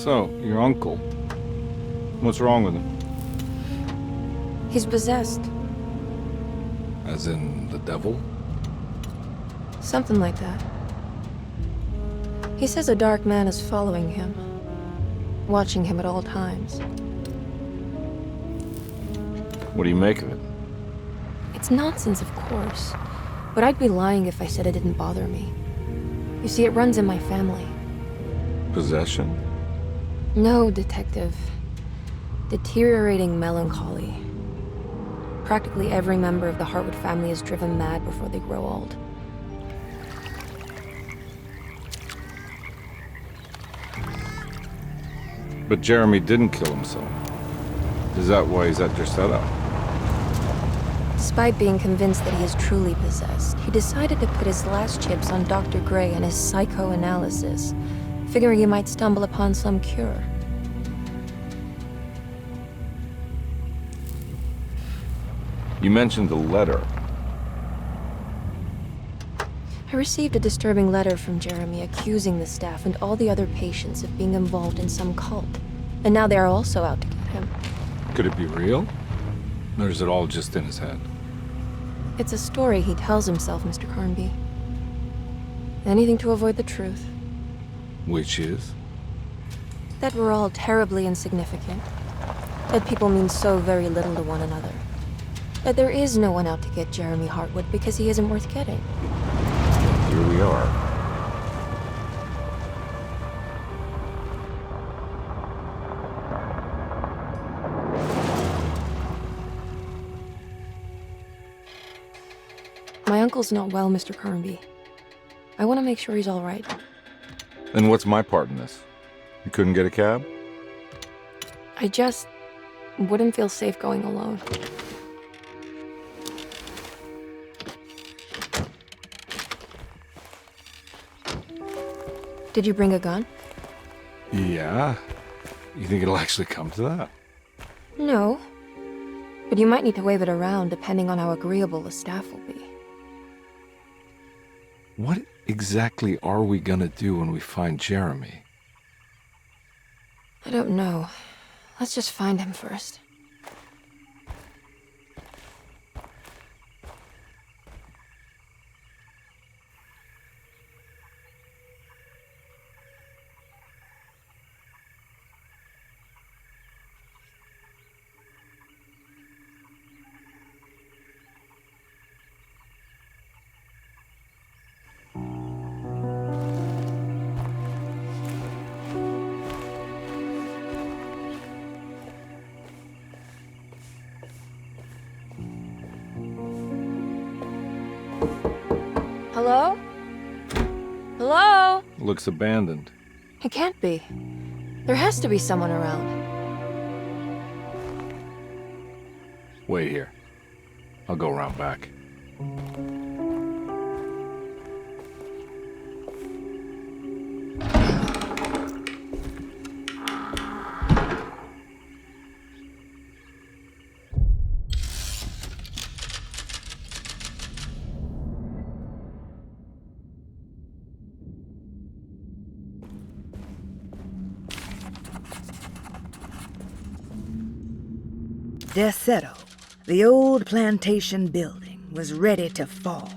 So, your uncle. What's wrong with him? He's possessed. As in the devil? Something like that. He says a dark man is following him, watching him at all times. What do you make of it? It's nonsense, of course, but I'd be lying if I said it didn't bother me. You see, it runs in my family. Possession? No, Detective. Deteriorating melancholy. Practically every member of the Hartwood family is driven mad before they grow old. But Jeremy didn't kill himself. Is that why he's at your setup? Despite being convinced that he is truly possessed, he decided to put his last chips on Dr. Gray and his psychoanalysis, figuring he might stumble upon some cure. You mentioned the letter. I received a disturbing letter from Jeremy accusing the staff and all the other patients of being involved in some cult. And now they are also out to get him. Could it be real? Or is it all just in his head? It's a story he tells himself, Mr. Carnby. Anything to avoid the truth. Which is? That we're all terribly insignificant. That people mean so very little to one another. That there is no one out to get Jeremy Hartwood because he isn't worth getting. Here we are. My uncle's not well, Mr. Carnby. I want to make sure he's all right. Then what's my part in this? You couldn't get a cab? I just wouldn't feel safe going alone. Did you bring a gun? Yeah. You think it'll actually come to that? No. But you might need to wave it around depending on how agreeable the staff will be. What exactly are we gonna do when we find Jeremy? I don't know. Let's just find him first. Hello? Hello? Looks abandoned. It can't be. There has to be someone around. Wait here. I'll go around back. Deseto, the old plantation building, was ready to fall,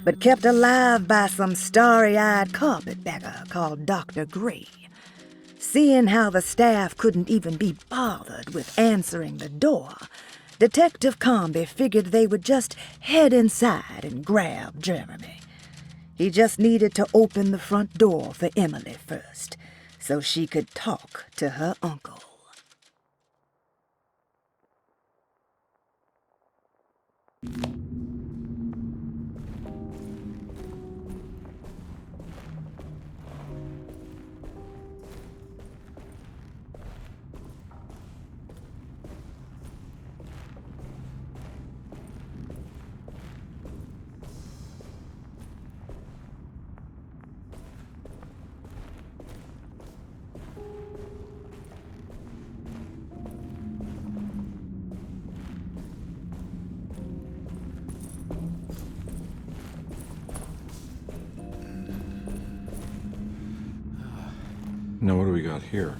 but kept alive by some starry-eyed carpetbagger called Dr. Gray. Seeing how the staff couldn't even be bothered with answering the door, Detective Carnby figured they would just head inside and grab Jeremy. He just needed to open the front door for Emily first, so she could talk to her uncle. Now what do we got here?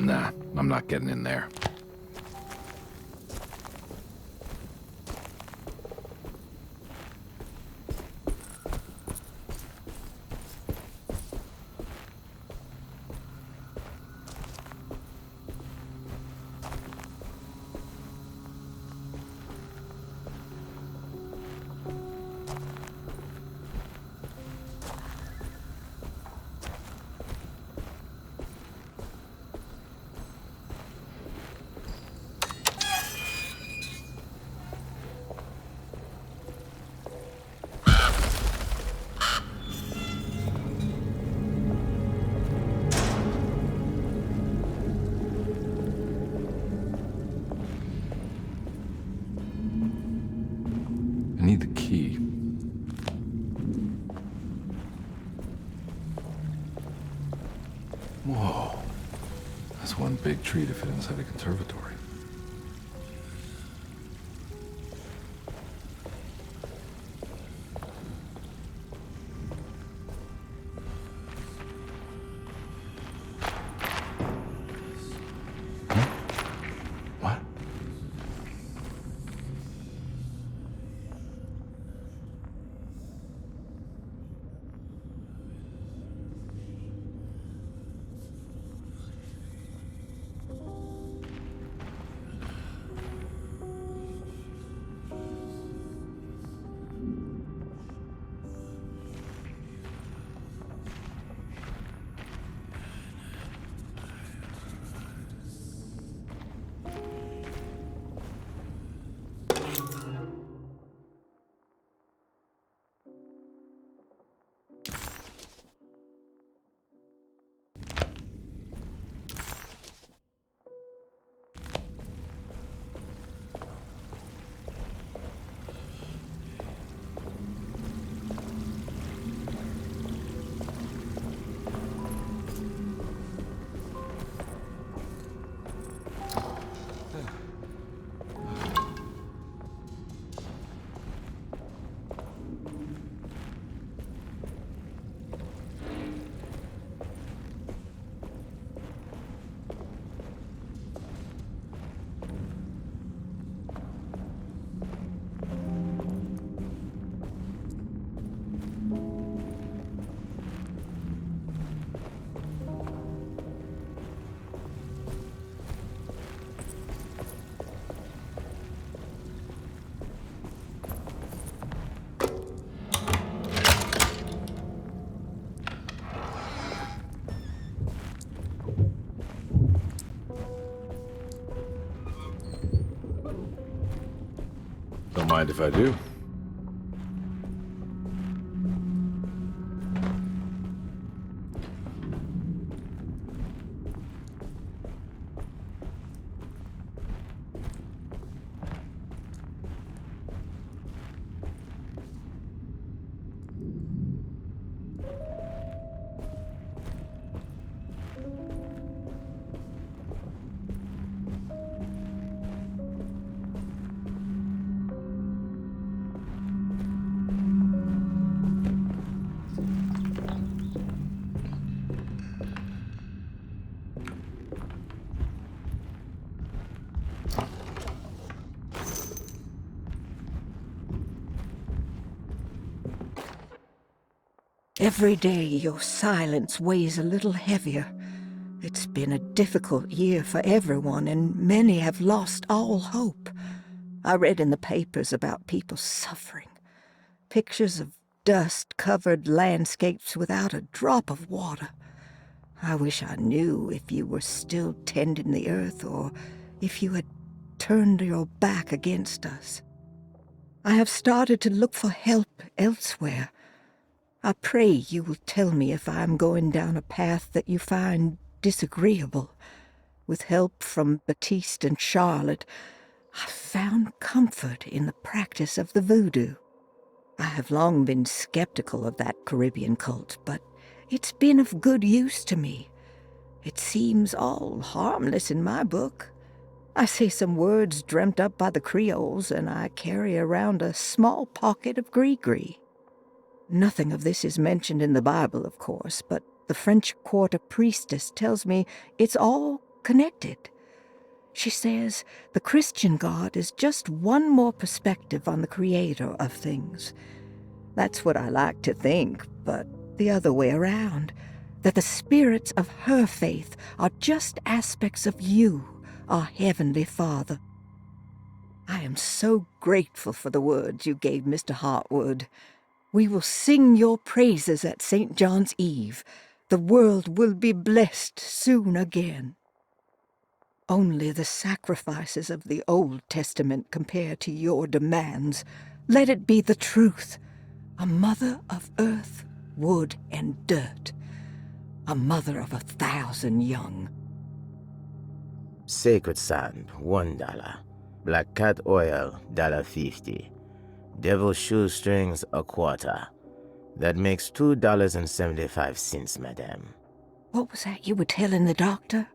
Nah, I'm not getting in there. I need the key. Whoa. That's one big tree to fit inside a conservatory. Huh? What? Don't mind if I do. Every day your silence weighs a little heavier. It's been a difficult year for everyone, and many have lost all hope. I read in the papers about people suffering. Pictures of dust-covered landscapes without a drop of water. I wish I knew if you were still tending the earth or if you had turned your back against us. I have started to look for help elsewhere. I pray you will tell me if I am going down a path that you find disagreeable. With help from Baptiste and Charlotte, I found comfort in the practice of the voodoo. I have long been skeptical of that Caribbean cult, but it's been of good use to me. It seems all harmless in my book. I say some words dreamt up by the Creoles, and I carry around a small pocket of gree-gree. Nothing of this is mentioned in the Bible, of course, but the French Quarter priestess tells me it's all connected. She says the Christian God is just one more perspective on the creator of things. That's what I like to think, but the other way around, that the spirits of her faith are just aspects of you, our Heavenly Father. I am so grateful for the words you gave Mr. Hartwood. We will sing your praises at St. John's Eve. The world will be blessed soon again. Only the sacrifices of the Old Testament compare to your demands. Let it be the truth. A mother of earth, wood, and dirt. A mother of 1,000 young. Sacred sand, $1. Black cat oil, $1.50. Devil shoestrings, a quarter. That makes $2.75, madame. What was that you were telling the doctor?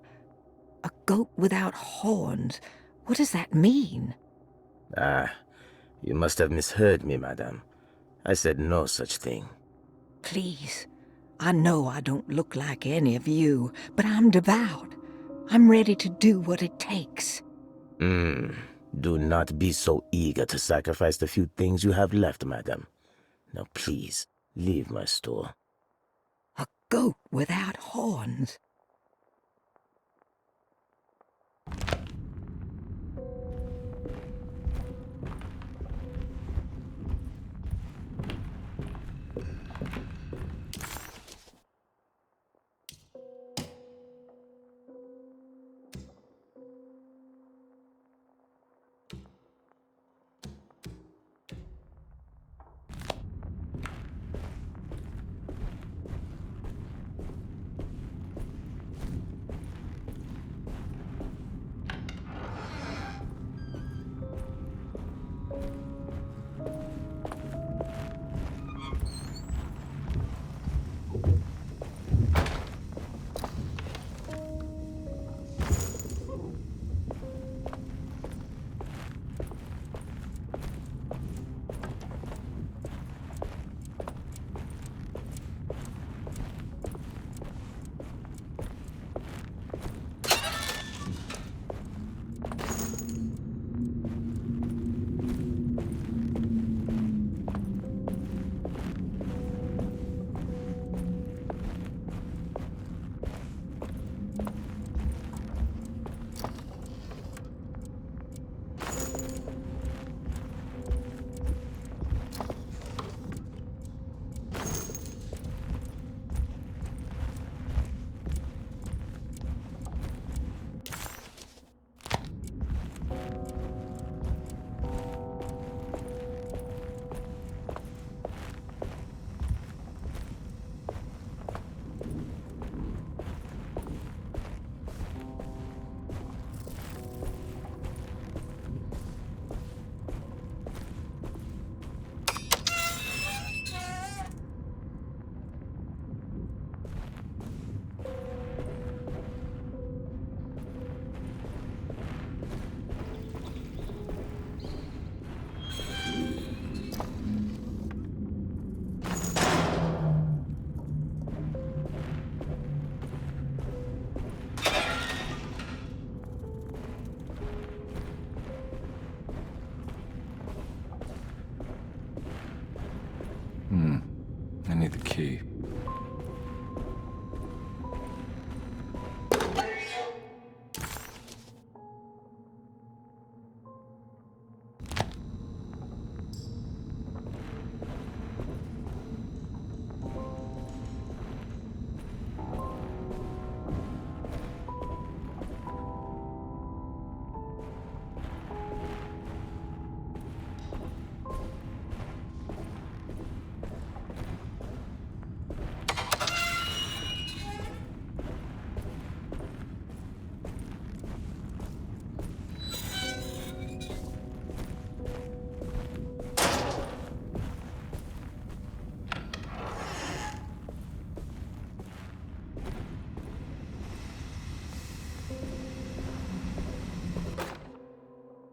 A goat without horns. What does that mean? Ah, you must have misheard me, madame. I said no such thing. Please. I know I don't look like any of you, but I'm devout. I'm ready to do what it takes. Do not be so eager to sacrifice the few things you have left, madame. Now please, leave my store. A goat without horns. I need the key.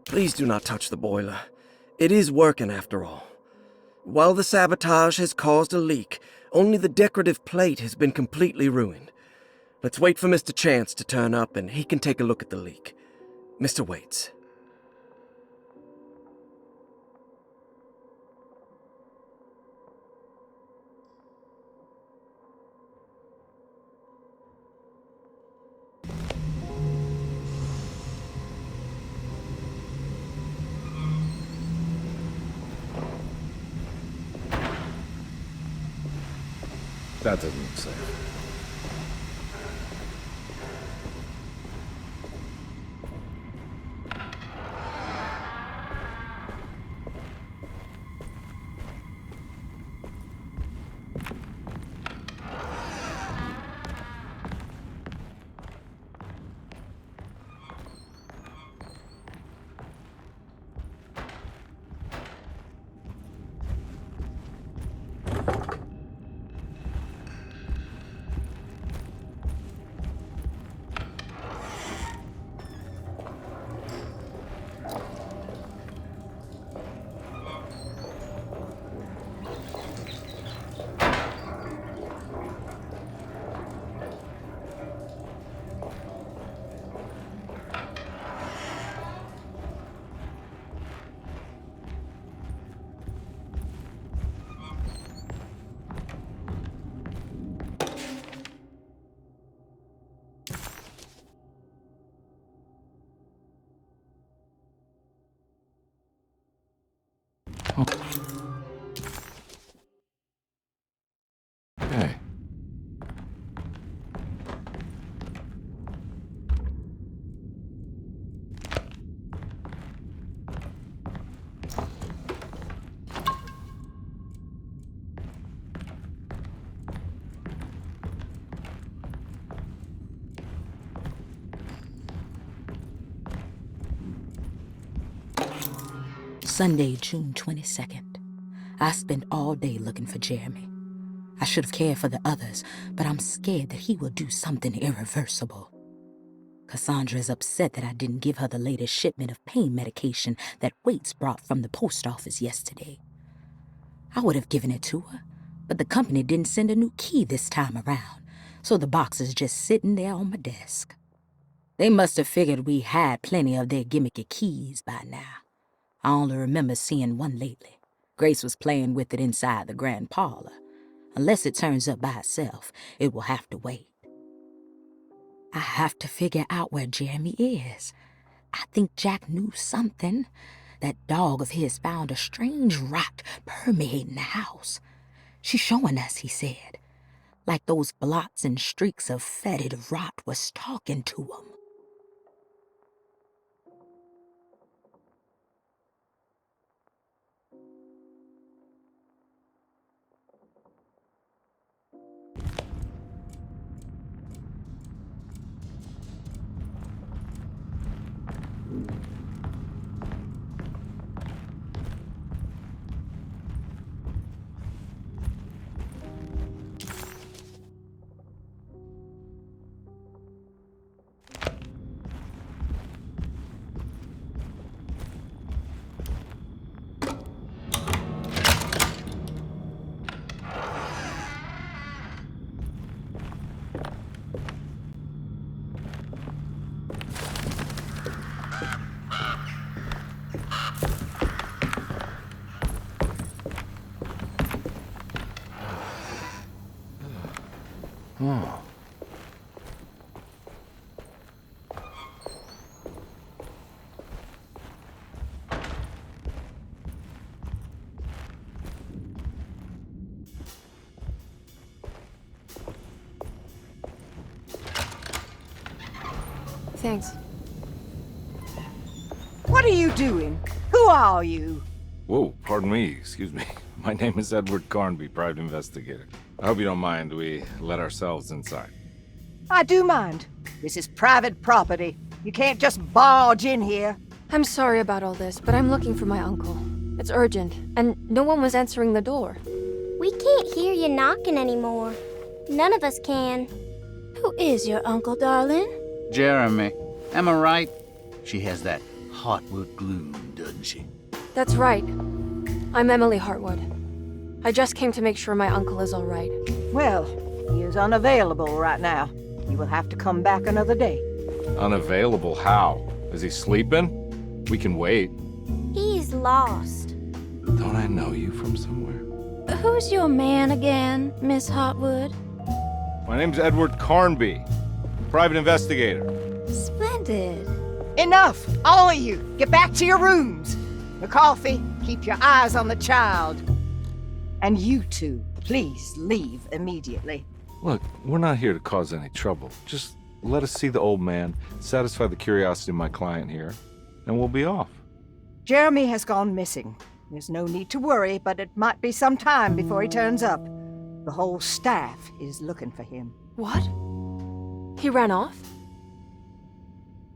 Please do not touch the boiler. It is working after all. While the sabotage has caused a leak, only the decorative plate has been completely ruined. Let's wait for Mr. Chance to turn up and he can take a look at the leak. Mr. Waits. That doesn't look safe. Okay. Sunday, June 22nd. I spent all day looking for Jeremy. I should have cared for the others, but I'm scared that he will do something irreversible. Cassandra is upset that I didn't give her the latest shipment of pain medication that Waits brought from the post office yesterday. I would have given it to her, but the company didn't send a new key this time around, so the box is just sitting there on my desk. They must have figured we had plenty of their gimmicky keys by now. I only remember seeing one lately. Grace was playing with it inside the grand parlor. Unless it turns up by itself, it will have to wait. I have to figure out where Jeremy is. I think Jack knew something. That dog of his found a strange rot permeating the house. She's showing us, he said. Like those blots and streaks of fetid rot was talking to him. Oh. Thanks. What are you doing? Who are you? Whoa, pardon me, excuse me. My name is Edward Carnby, private investigator. I hope you don't mind we let ourselves inside. I do mind. This is private property. You can't just barge in here. I'm sorry about all this, but I'm looking for my uncle. It's urgent, and no one was answering the door. We can't hear you knocking anymore. None of us can. Who is your uncle, darling? Jeremy. Am I right? She has that Heartwood gloom, doesn't she? That's right. I'm Emily Hartwood. I just came to make sure my uncle is all right. Well, he is unavailable right now. You will have to come back another day. Unavailable how? Is he sleeping? We can wait. He's lost. Don't I know you from somewhere? Who's your man again, Miss Hotwood? My name's Edward Carnby, private investigator. Splendid. Enough! All of you! Get back to your rooms! McCarthy, keep your eyes on the child. And you two, please leave immediately. Look, we're not here to cause any trouble. Just let us see the old man, satisfy the curiosity of my client here, and we'll be off. Jeremy has gone missing. There's no need to worry, but it might be some time before he turns up. The whole staff is looking for him. What? He ran off?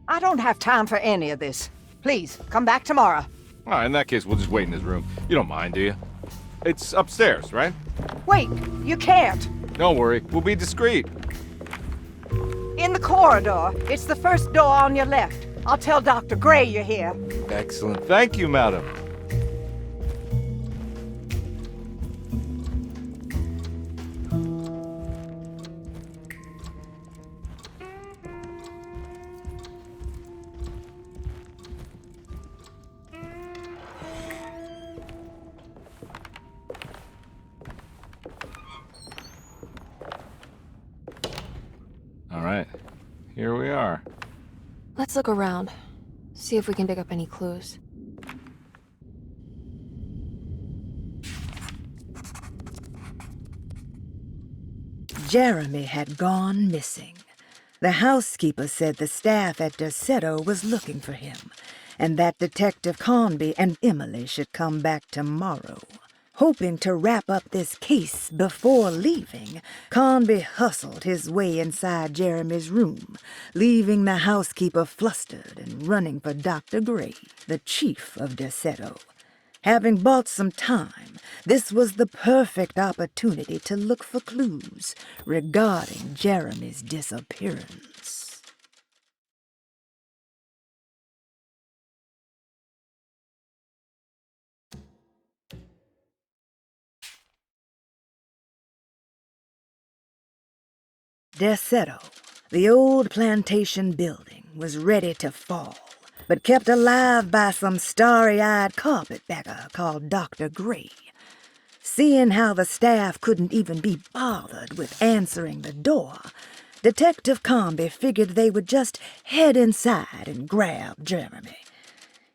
I don't have time for any of this. Please, come back tomorrow. All right, in that case, we'll just wait in his room. You don't mind, do you? It's upstairs, right? Wait, you can't. Don't worry, we'll be discreet. In the corridor. It's the first door on your left. I'll tell Dr. Gray you're here. Excellent. Thank you, madam. All right, here we are. Let's look around. See if we can pick up any clues. Jeremy had gone missing. The housekeeper said the staff at Derceto was looking for him, and that Detective Carnby and Emily should come back tomorrow. Hoping to wrap up this case before leaving, Carnby hustled his way inside Jeremy's room, leaving the housekeeper flustered and running for Dr. Gray, the chief of Derceto. Having bought some time, this was the perfect opportunity to look for clues regarding Jeremy's disappearance. Derceto, the old plantation building, was ready to fall, but kept alive by some starry-eyed carpetbagger called Dr. Gray. Seeing how the staff couldn't even be bothered with answering the door, Detective Carnby figured they would just head inside and grab Jeremy.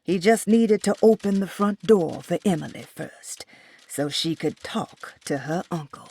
He just needed to open the front door for Emily first, so she could talk to her uncle.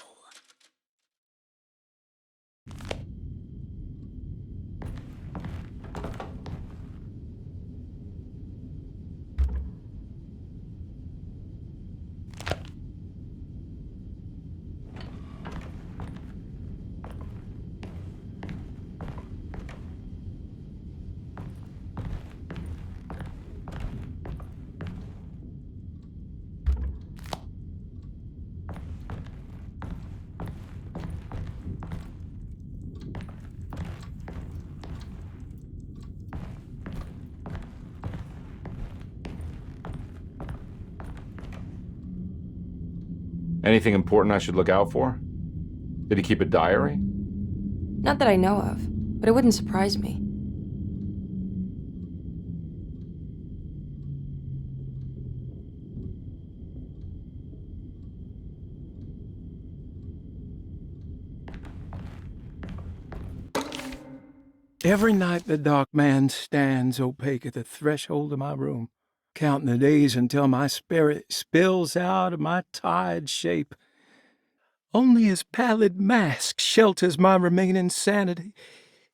Anything important I should look out for? Did he keep a diary? Not that I know of, but it wouldn't surprise me. Every night the dark man stands opaque at the threshold of my room, counting the days until my spirit spills out of my tired shape. Only his pallid mask shelters my remaining sanity.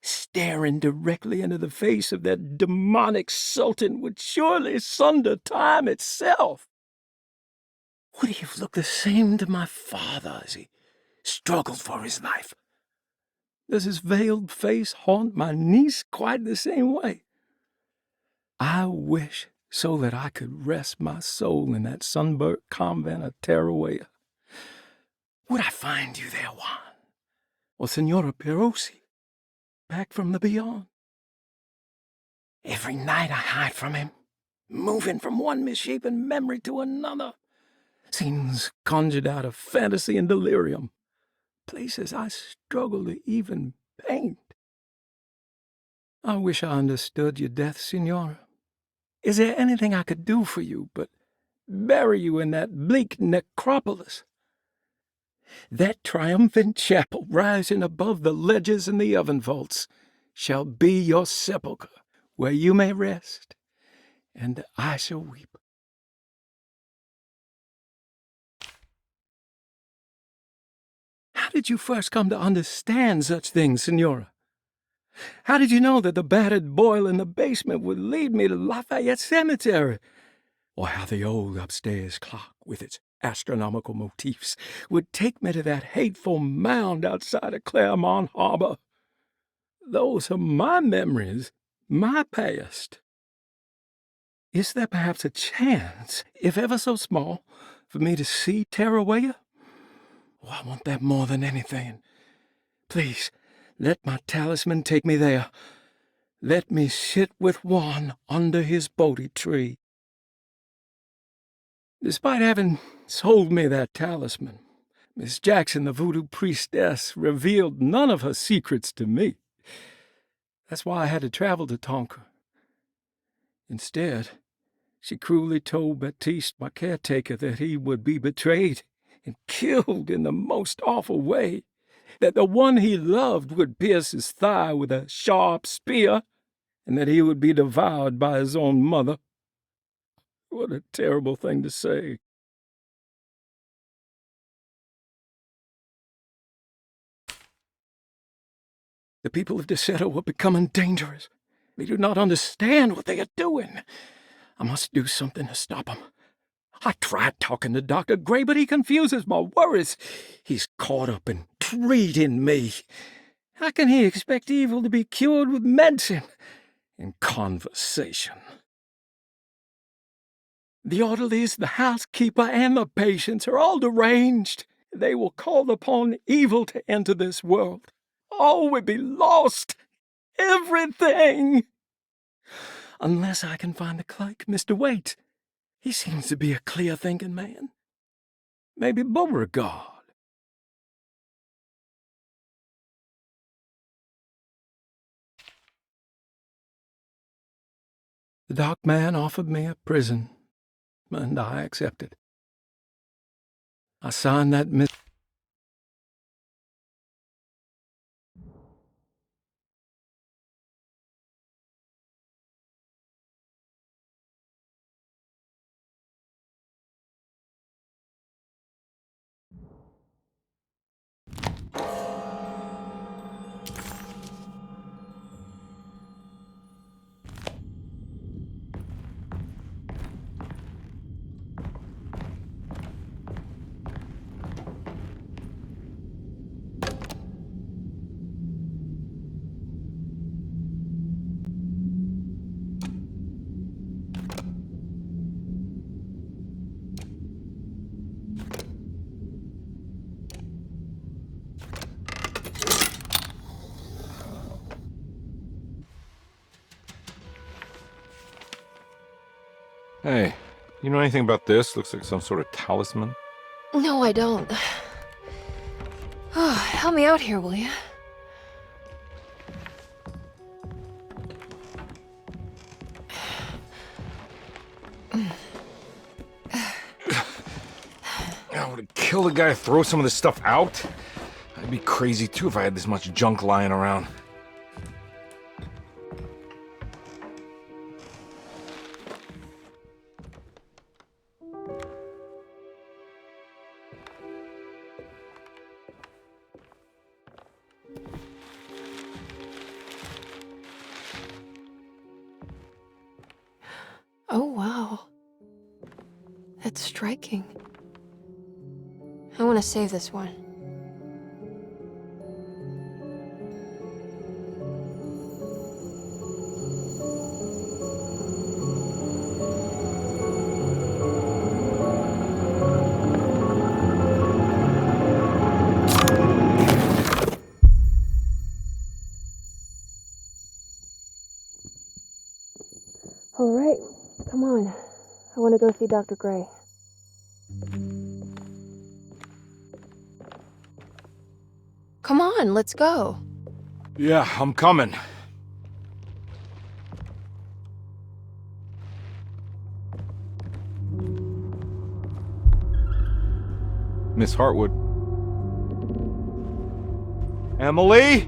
Staring directly into the face of that demonic sultan would surely sunder time itself. Would he have looked the same to my father as he struggled for his life? Does his veiled face haunt my niece quite the same way? I wish so that I could rest my soul in that sunburnt convent of Tarawea. Would I find you there, Juan? Or Senora Perosi, back from the beyond? Every night I hide from him, moving from one misshapen memory to another. Scenes conjured out of fantasy and delirium. Places I struggle to even paint. I wish I understood your death, Signora. Is there anything I could do for you but bury you in that bleak necropolis? That triumphant chapel rising above the ledges and the oven vaults shall be your sepulchre, where you may rest, and I shall weep. How did you first come to understand such things, Signora? How did you know that the battered boiler in the basement would lead me to Lafayette Cemetery? Or how the old upstairs clock, with its astronomical motifs, would take me to that hateful mound outside of Claremont Harbor? Those are my memories, my past. Is there perhaps a chance, if ever so small, for me to see Tarawaya? Oh, I want that more than anything. Please, let my talisman take me there. Let me sit with Juan under his Bodhi tree. Despite having sold me that talisman, Miss Jackson, the voodoo priestess, revealed none of her secrets to me. That's why I had to travel to Tonka. Instead, she cruelly told Baptiste, my caretaker, that he would be betrayed and killed in the most awful way, that the one he loved would pierce his thigh with a sharp spear, and that he would be devoured by his own mother. What a terrible thing to say. The people of Deseto are becoming dangerous. They do not understand what they are doing. I must do something to stop them. I tried talking to Dr. Gray, but he confuses my worries. He's caught up in treating me. How can he expect evil to be cured with medicine and conversation? The orderlies, the housekeeper, and the patients are all deranged. They will call upon evil to enter this world. All will be lost. Everything. Unless I can find the clerk, Mr. Waite. He seems to be a clear-thinking man. Maybe Beauregard. The dark man offered me a prison, and I accepted. I signed that Hey, you know anything about this? Looks like some sort of talisman. No, I don't. Oh, help me out here, will you? I would kill the guy, throw some of this stuff out. I'd be crazy too if I had this much junk lying around. Oh, wow. That's striking. I want to save this one. All right, come on. I want to go see Dr. Gray. Come on, let's go. Yeah, I'm coming. Miss Hartwood. Emily?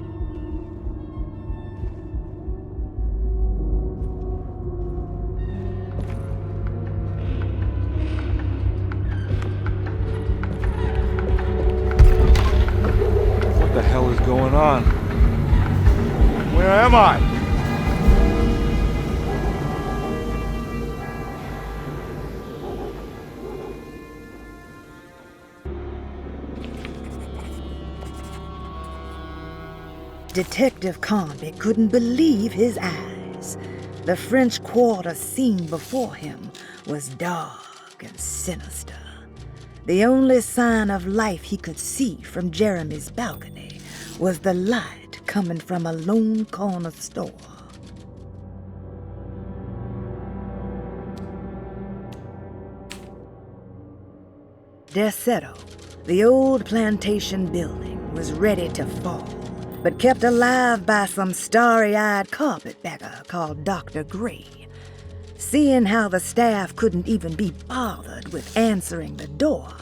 What the hell is going on? Where am I? Detective Conby couldn't believe his eyes. The French Quarter scene before him was dark and sinister. The only sign of life he could see from Jeremy's balcony was the light coming from a lone corner store. Derceto, the old plantation building, was ready to fall, but kept alive by some starry-eyed carpetbagger called Dr. Gray. Seeing how the staff couldn't even be bothered with answering the door,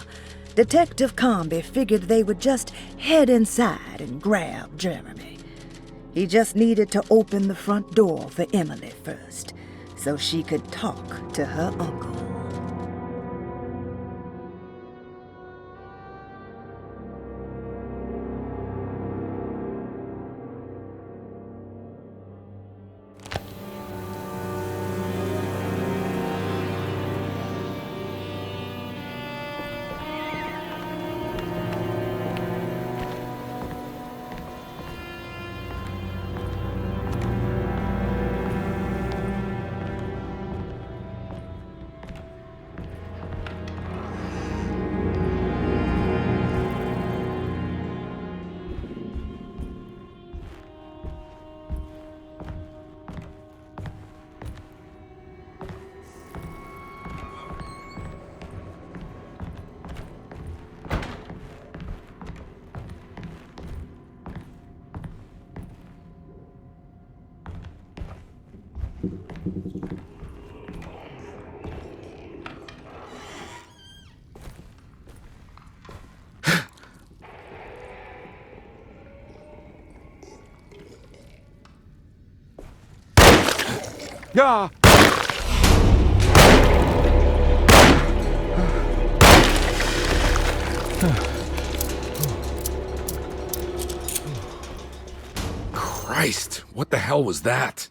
Detective Conby figured they would just head inside and grab Jeremy. He just needed to open the front door for Emily first, so she could talk to her uncle. Yeah. Christ, what the hell was that?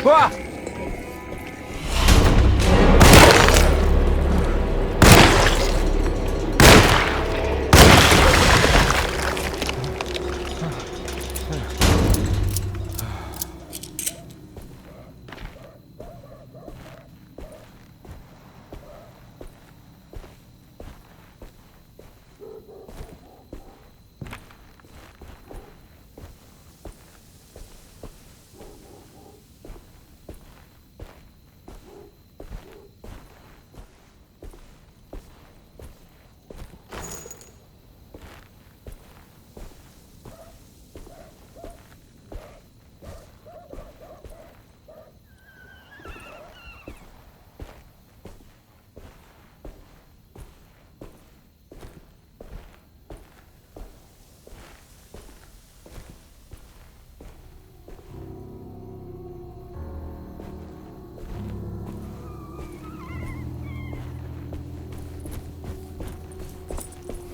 Ah!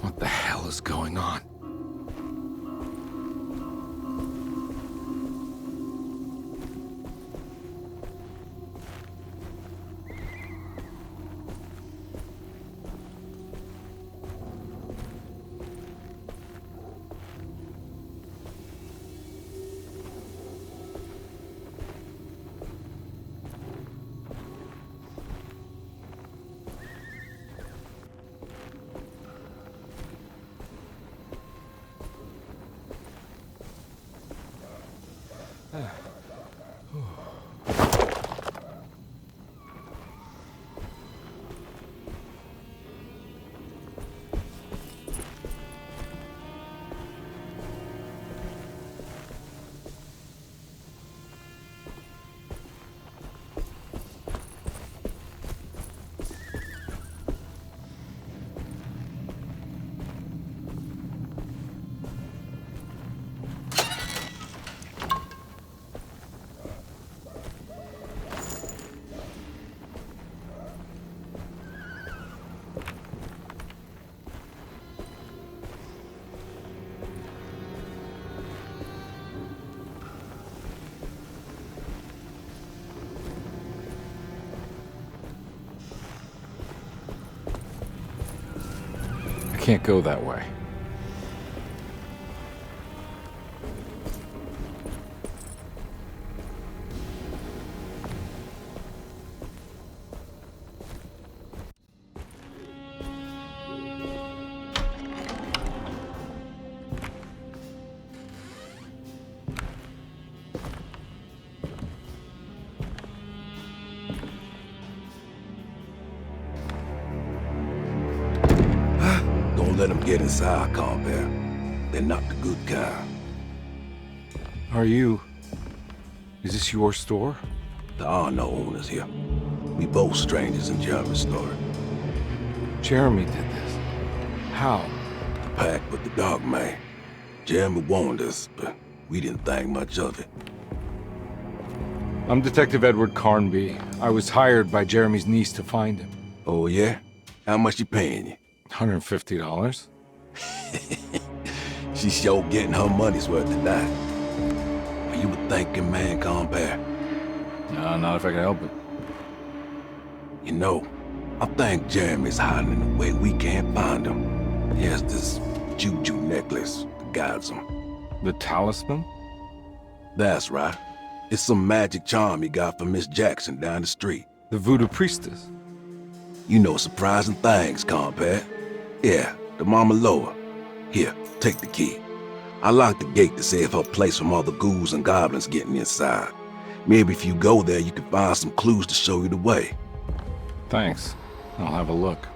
What the hell is going on? can't go that way. Don't let them get inside, Compare. They're not the good kind. Is this your store? There are no owners here. We both strangers in Jeremy's story. Jeremy did this. How? The pact with the Dark Man. Jeremy warned us, but we didn't think much of it. I'm Detective Edward Carnby. I was hired by Jeremy's niece to find him. Oh, yeah? How much she paying you? $150. She's sure getting her money's worth tonight. Are you a thinking man, Compare? No, not if I can help it. You know, I think Jeremy's hiding in a way we can't find him. He has this juju necklace that guides him. The talisman? That's right. It's some magic charm he got from Miss Jackson down the street. The voodoo priestess? You know surprising things, Compare. Yeah, the Mama Loa. Here, take the key. I locked the gate to save her place from all the ghouls and goblins getting inside. Maybe if you go there, you can find some clues to show you the way. Thanks. I'll have a look.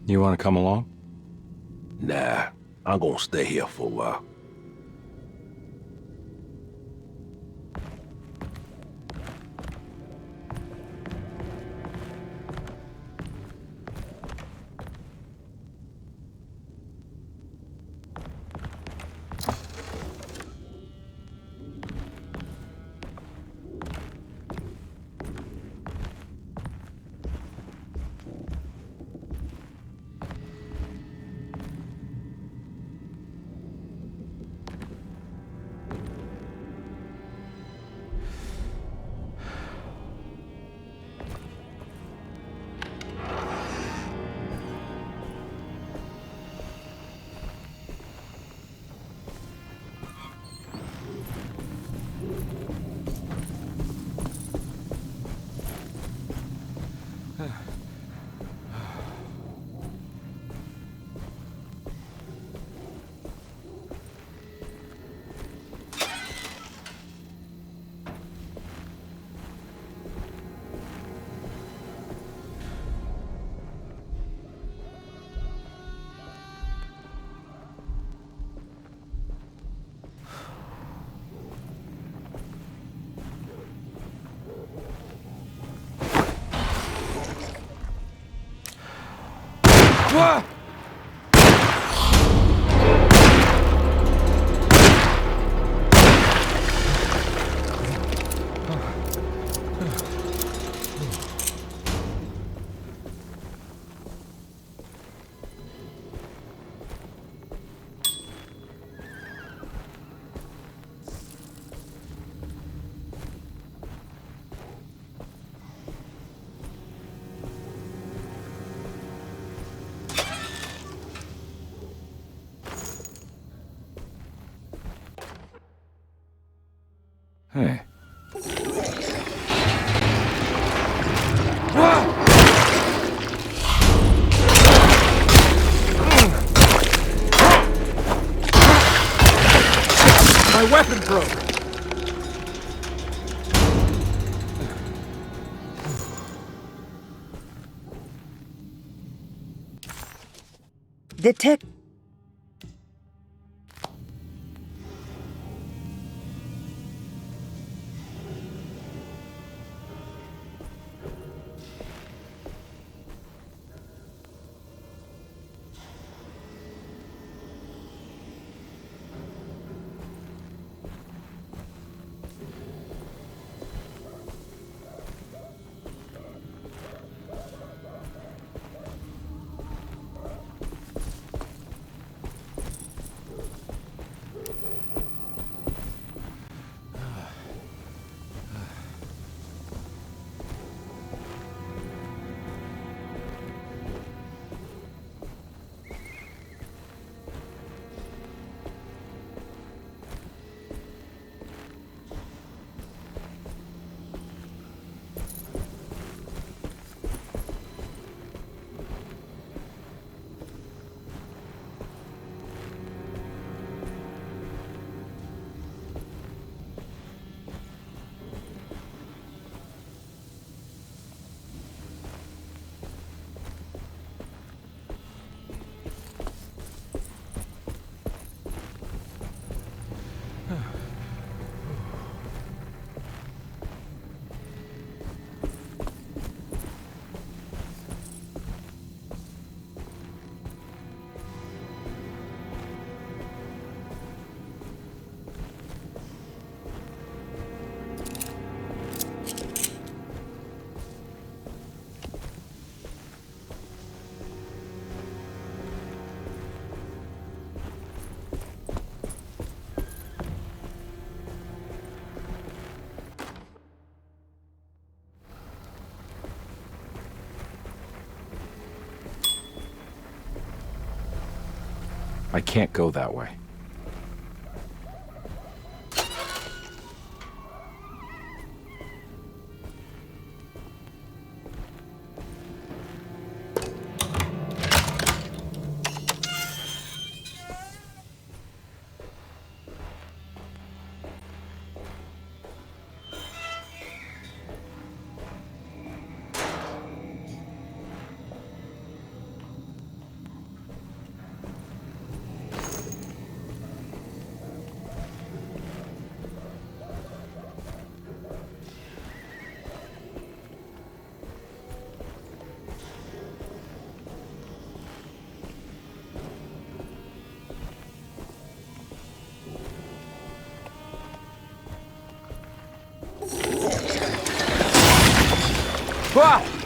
You want to come along? Nah, I'm gonna stay here for a while. Ah! Hey. My weapon broke! Detect. I can't go that way. Ah!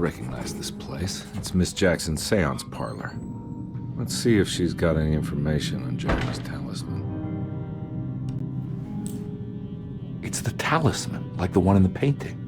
recognize this place. It's Miss Jackson's seance parlor. Let's see if she's got any information on Jeremy's talisman. It's the talisman, like the one in the painting.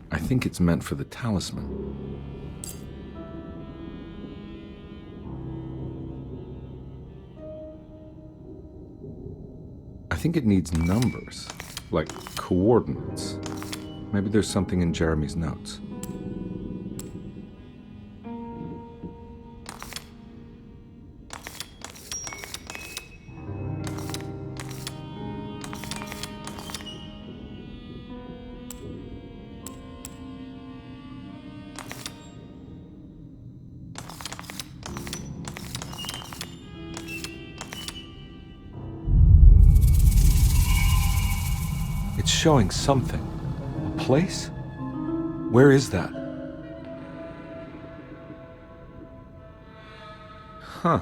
I think it's meant for the talisman. I think it needs numbers, like coordinates. Maybe there's something in Jeremy's notes. It's showing something. A place? Where is that? Huh.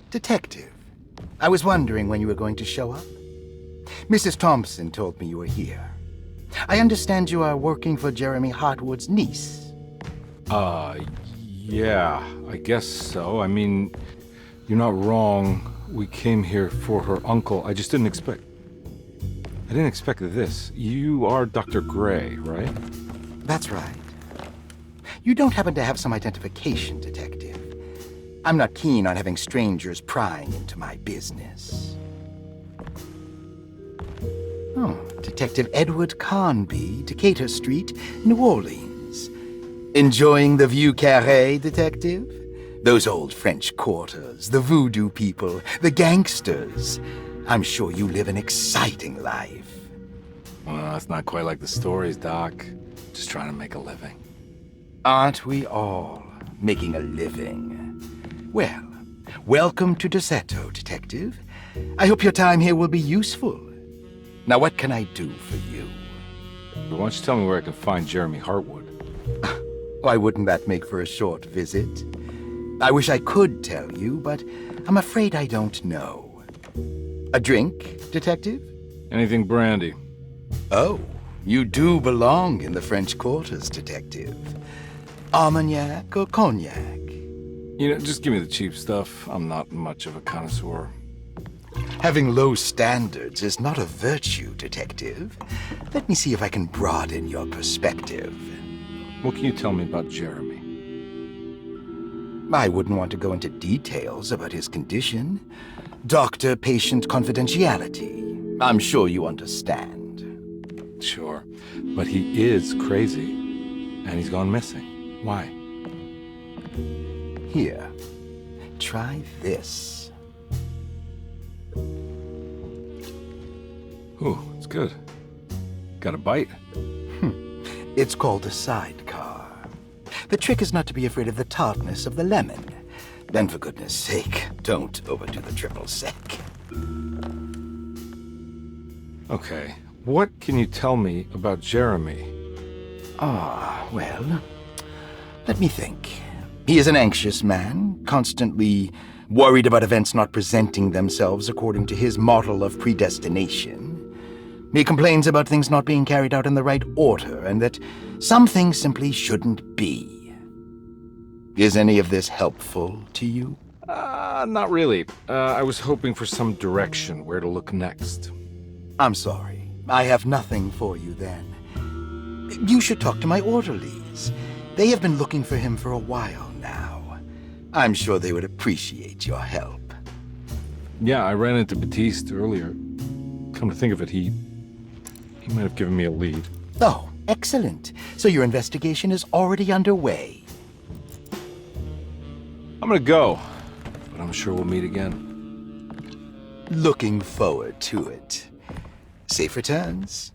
Detective, I was wondering when you were going to show up. Mrs. Thompson told me you were here. I understand you are working for Jeremy Hartwood's niece. Yeah, I guess so. I mean, you're not wrong. We came here for her uncle. I just didn't expect... I didn't expect this. You are Dr. Gray, right? That's right. You don't happen to have some identification, Detective. I'm not keen on having strangers prying into my business. Oh, Detective Edward Carnby, Decatur Street, New Orleans. Enjoying the Vieux Carré, Detective? Those old French quarters, the voodoo people, the gangsters. I'm sure you live an exciting life. Well, it's not quite like the stories, Doc. Just trying to make a living. Aren't we all making a living? Well, welcome to Deseto, Detective. I hope your time here will be useful. Now, what can I do for you? But why don't you tell me where I can find Jeremy Hartwood? Why wouldn't that make for a short visit? I wish I could tell you, but I'm afraid I don't know. A drink, Detective? Anything brandy. Oh, you do belong in the French quarters, Detective. Armagnac or cognac? You know, just give me the cheap stuff. I'm not much of a connoisseur. Having low standards is not a virtue, Detective. Let me see if I can broaden your perspective. What can you tell me about Jeremy? I wouldn't want to go into details about his condition. Doctor-patient confidentiality. I'm sure you understand. Sure, but he is crazy, and he's gone missing. Why? Here, try this. Ooh, it's good. Got a bite? It's called a sidecar. The trick is not to be afraid of the tartness of the lemon. Then, for goodness sake, don't overdo the triple sec. Okay, what can you tell me about Jeremy? Well, let me think. He is an anxious man, constantly worried about events not presenting themselves according to his model of predestination. He complains about things not being carried out in the right order, and that some things simply shouldn't be. Is any of this helpful to you? Not really. I was hoping for some direction where to look next. I'm sorry. I have nothing for you then. You should talk to my orderlies. They have been looking for him for a while now. I'm sure they would appreciate your help. Yeah, I ran into Batiste earlier. Come to think of it, he might have given me a lead. Oh, excellent. So your investigation is already underway. I'm gonna go, but I'm sure we'll meet again. Looking forward to it. Safe returns.